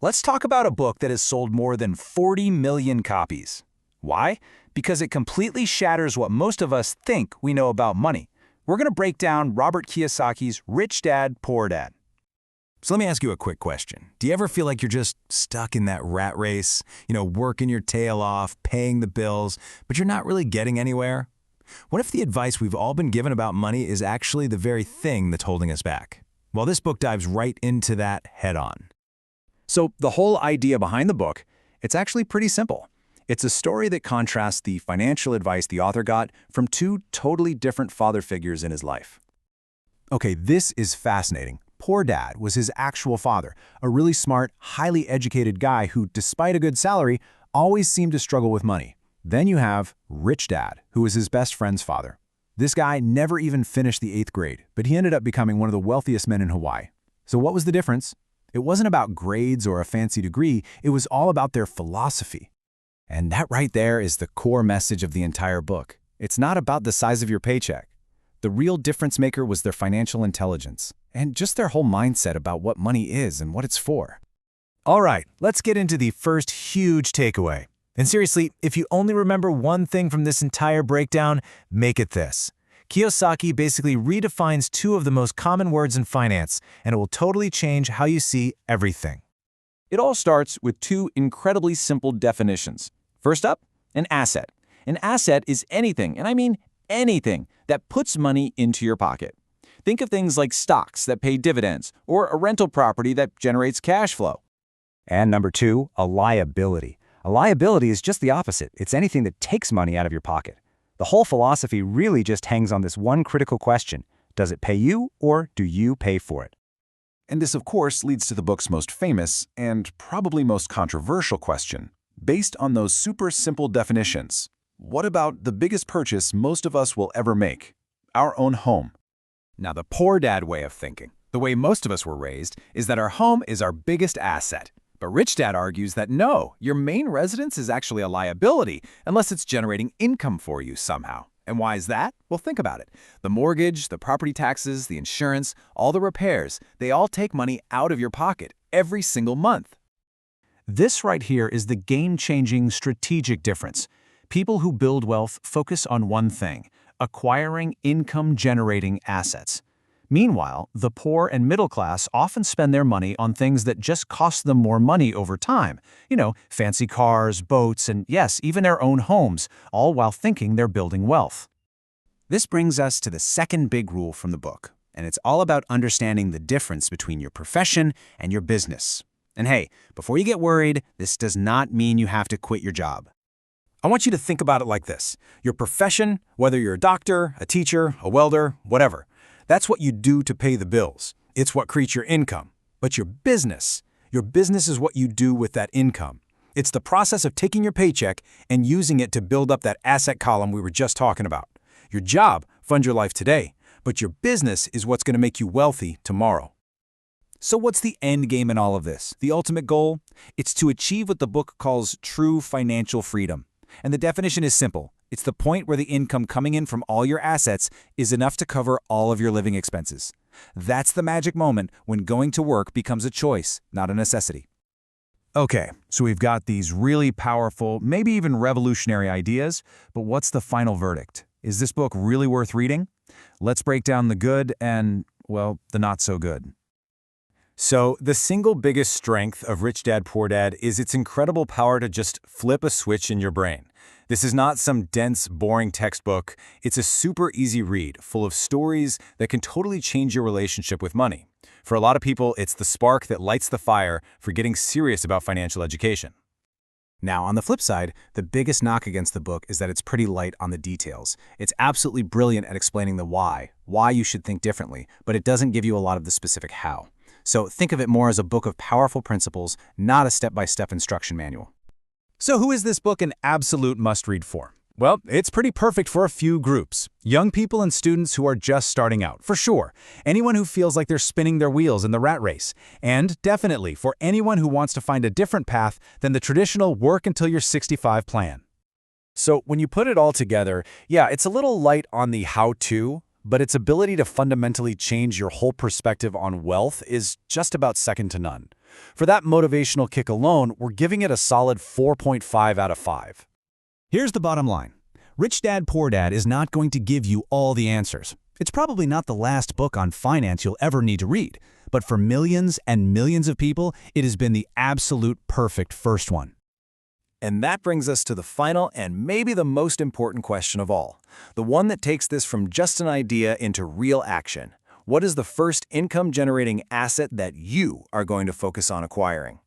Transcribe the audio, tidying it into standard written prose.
Let's talk about a book that has sold more than 40 million copies. Why? Because it completely shatters what most of us think we know about money. We're going to break down Robert Kiyosaki's Rich Dad, Poor Dad. So let me ask you a quick question. Do you ever feel like you're just stuck in that rat race? Working your tail off, paying the bills, but you're not really getting anywhere? What if the advice we've all been given about money is actually the very thing that's holding us back? Well, this book dives right into that head-on. So the whole idea behind the book, it's actually pretty simple. It's a story that contrasts the financial advice the author got from two totally different father figures in his life. Okay, this is fascinating. Poor Dad was his actual father, a really smart, highly educated guy who, despite a good salary, always seemed to struggle with money. Then you have Rich Dad, who was his best friend's father. This guy never even finished the 8th grade, but he ended up becoming one of the wealthiest men in Hawaii. So what was the difference? It wasn't about grades or a fancy degree, it was all about their philosophy. And that right there is the core message of the entire book. It's not about the size of your paycheck. The real difference maker was their financial intelligence, and just their whole mindset about what money is and what it's for. All right, let's get into the first huge takeaway. And seriously, if you only remember one thing from this entire breakdown, make it this. Kiyosaki basically redefines two of the most common words in finance, and it will totally change how you see everything. It all starts with two incredibly simple definitions. First up, an asset. An asset is anything, and I mean anything, that puts money into your pocket. Think of things like stocks that pay dividends, or a rental property that generates cash flow. And number two, a liability. A liability is just the opposite. It's anything that takes money out of your pocket. The whole philosophy really just hangs on this one critical question. Does it pay you, or do you pay for it? And this, of course, leads to the book's most famous and probably most controversial question. Based on those super simple definitions, what about the biggest purchase most of us will ever make? Our own home. Now, the Poor Dad way of thinking, the way most of us were raised, is that our home is our biggest asset. But Rich Dad argues that no, your main residence is actually a liability unless it's generating income for you somehow. And why is that? Well, think about it. The mortgage, the property taxes, the insurance, all the repairs, they all take money out of your pocket every single month. This right here is the game-changing strategic difference. People who build wealth focus on one thing: acquiring income-generating assets. Meanwhile, the poor and middle class often spend their money on things that just cost them more money over time. Fancy cars, boats, and yes, even their own homes, all while thinking they're building wealth. This brings us to the second big rule from the book, and it's all about understanding the difference between your profession and your business. And hey, before you get worried, this does not mean you have to quit your job. I want you to think about it like this. Your profession, whether you're a doctor, a teacher, a welder, whatever, that's what you do to pay the bills. It's what creates your income. But your business is what you do with that income. It's the process of taking your paycheck and using it to build up that asset column we were just talking about. Your job funds your life today, but your business is what's going to make you wealthy tomorrow. So what's the end game in all of this? The ultimate goal? It's to achieve what the book calls true financial freedom. And the definition is simple. It's the point where the income coming in from all your assets is enough to cover all of your living expenses. That's the magic moment when going to work becomes a choice, not a necessity. Okay, so we've got these really powerful, maybe even revolutionary ideas, but what's the final verdict? Is this book really worth reading? Let's break down the good and, well, the not so good. So the single biggest strength of Rich Dad, Poor Dad is its incredible power to just flip a switch in your brain. This is not some dense, boring textbook. It's a super easy read, full of stories that can totally change your relationship with money. For a lot of people, it's the spark that lights the fire for getting serious about financial education. Now, on the flip side, the biggest knock against the book is that it's pretty light on the details. It's absolutely brilliant at explaining the why you should think differently, but it doesn't give you a lot of the specific how. So think of it more as a book of powerful principles, not a step-by-step instruction manual. So who is this book an absolute must-read for? Well, it's pretty perfect for a few groups. Young people and students who are just starting out, for sure. Anyone who feels like they're spinning their wheels in the rat race. And definitely for anyone who wants to find a different path than the traditional work until you're 65 plan. So when you put it all together, yeah, it's a little light on the how-to, but its ability to fundamentally change your whole perspective on wealth is just about second to none. For that motivational kick alone, we're giving it a solid 4.5 out of 5. Here's the bottom line. Rich Dad, Poor Dad is not going to give you all the answers. It's probably not the last book on finance you'll ever need to read, but for millions and millions of people, it has been the absolute perfect first one. And that brings us to the final and maybe the most important question of all, the one that takes this from just an idea into real action. What is the first income-generating asset that you are going to focus on acquiring?